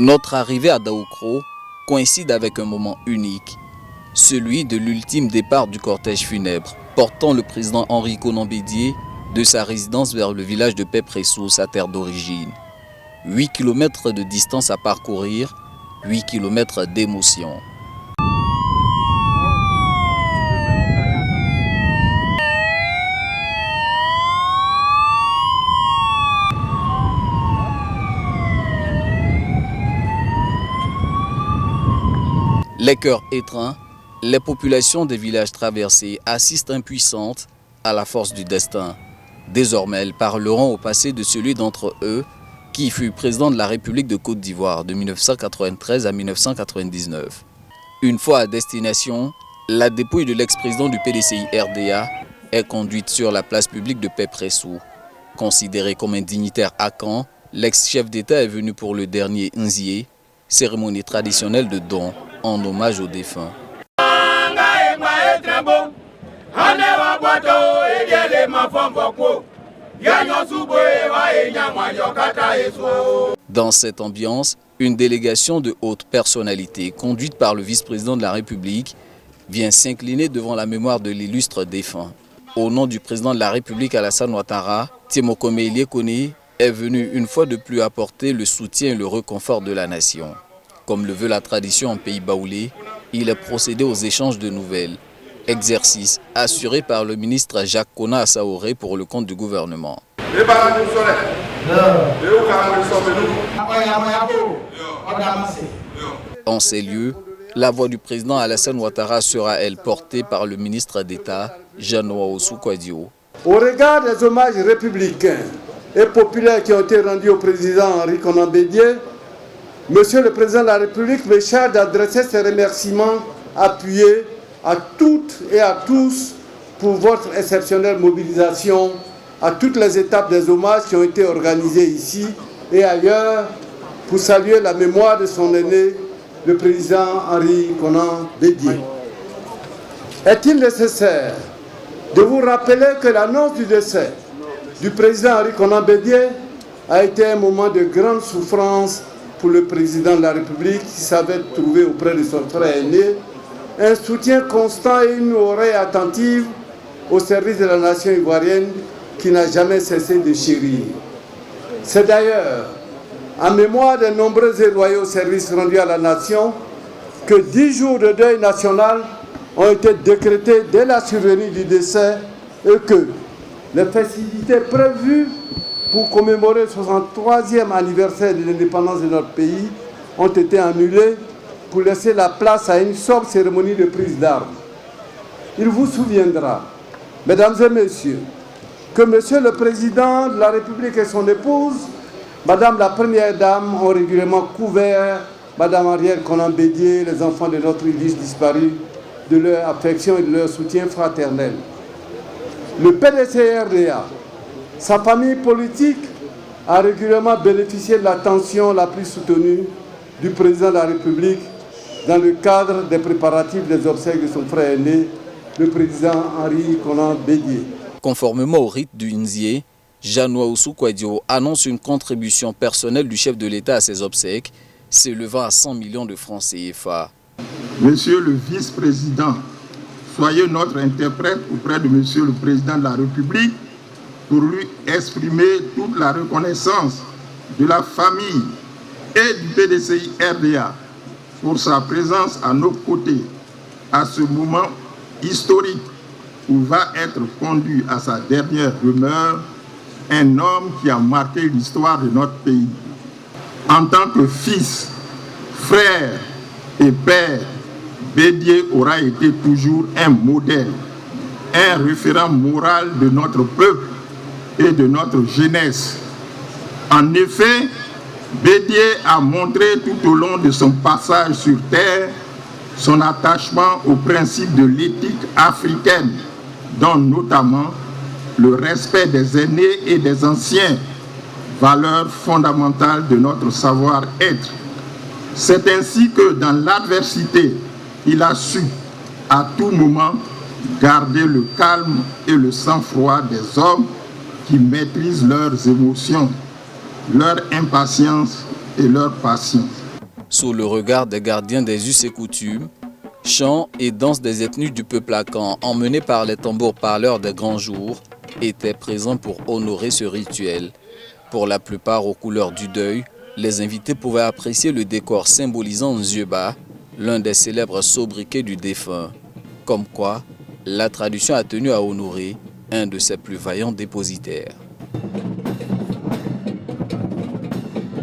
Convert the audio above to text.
Notre arrivée à Daoukro coïncide avec un moment unique, celui de l'ultime départ du cortège funèbre, portant le président Henri Konan Bédié de sa résidence vers le village de Pépressou, sa terre d'origine. 8 km de distance à parcourir, 8 km d'émotion. Les cœurs étreints, les populations des villages traversés assistent impuissantes à la force du destin. Désormais, elles parleront au passé de celui d'entre eux qui fut président de la République de Côte d'Ivoire de 1993 à 1999. Une fois à destination, la dépouille de l'ex-président du PDCI RDA est conduite sur la place publique de Pépressou. Considéré comme un dignitaire à Caen, l'ex-chef d'État est venu pour le dernier Nzié, cérémonie traditionnelle de don en hommage aux défunts. Dans cette ambiance, une délégation de hautes personnalités, conduite par le vice-président de la République, vient s'incliner devant la mémoire de l'illustre défunt. Au nom du président de la République Alassane Ouattara, Tiemokomé Iliekone est venu une fois de plus apporter le soutien et le réconfort de la nation. Comme le veut la tradition en pays baoulé, il est procédé aux échanges de nouvelles. Exercice assuré par le ministre Jacques Kona Assaoré pour le compte du gouvernement. En ces lieux, la voix du président Alassane Ouattara sera elle portée par le ministre d'État Jean-Noël Ossou-Kouadio. Au regard des hommages républicains et populaires qui ont été rendus au président Henri Konan Bédié, Monsieur le Président de la République me charge d'adresser ces remerciements appuyés à toutes et à tous pour votre exceptionnelle mobilisation à toutes les étapes des hommages qui ont été organisés ici et ailleurs pour saluer la mémoire de son aîné, le président Henri Konan Bédié. Est-il nécessaire de vous rappeler que l'annonce du décès du président Henri Konan Bédié a été un moment de grande souffrance pour le président de la République qui savait trouver auprès de son frère aîné un soutien constant et une oreille attentive au service de la nation ivoirienne qui n'a jamais cessé de chérir. C'est d'ailleurs en mémoire des nombreux et loyaux services rendus à la nation que 10 jours de deuil national ont été décrétés dès la survenue du décès et que les festivités prévues pour commémorer le 63e anniversaire de l'indépendance de notre pays ont été annulées pour laisser la place à une sobre cérémonie de prise d'armes. Il vous souviendra, mesdames et messieurs, que Monsieur le Président de la République et son épouse, Madame la Première Dame, ont régulièrement couvert Madame Henriette Konan Bédié, les enfants de notre illustre disparu, de leur affection et de leur soutien fraternel. Le PDCRDA, sa famille politique, a régulièrement bénéficié de l'attention la plus soutenue du président de la République dans le cadre des préparatifs des obsèques de son frère aîné, le président Henri Konan Bédié. Conformément au rite du Nzié, Jean-Noël Ossou-Kouadio annonce une contribution personnelle du chef de l'État à ses obsèques, s'élevant à 100 millions de francs CFA. Monsieur le vice-président, soyez notre interprète auprès de Monsieur le Président de la République pour lui exprimer toute la reconnaissance de la famille et du PDCI RDA pour sa présence à nos côtés à ce moment historique où va être conduit à sa dernière demeure un homme qui a marqué l'histoire de notre pays. En tant que fils, frère et père, Bédié aura été toujours un modèle, un référent moral de notre peuple et de notre jeunesse. En effet, Bédié a montré tout au long de son passage sur terre son attachement aux principes de l'éthique africaine, dont notamment le respect des aînés et des anciens, valeurs fondamentales de notre savoir-être. C'est ainsi que dans l'adversité, il a su à tout moment garder le calme et le sang-froid des hommes qui maîtrisent leurs émotions, leur impatience et leur passion. Sous le regard des gardiens des us et coutumes, chants et danses des ethnies du peuple akan, emmenés par les tambours parleurs des grands jours, étaient présents pour honorer ce rituel. Pour la plupart aux couleurs du deuil, les invités pouvaient apprécier le décor symbolisant Nzieba, l'un des célèbres sobriquets du défunt. Comme quoi, la tradition a tenu à honorer un de ses plus vaillants dépositaires.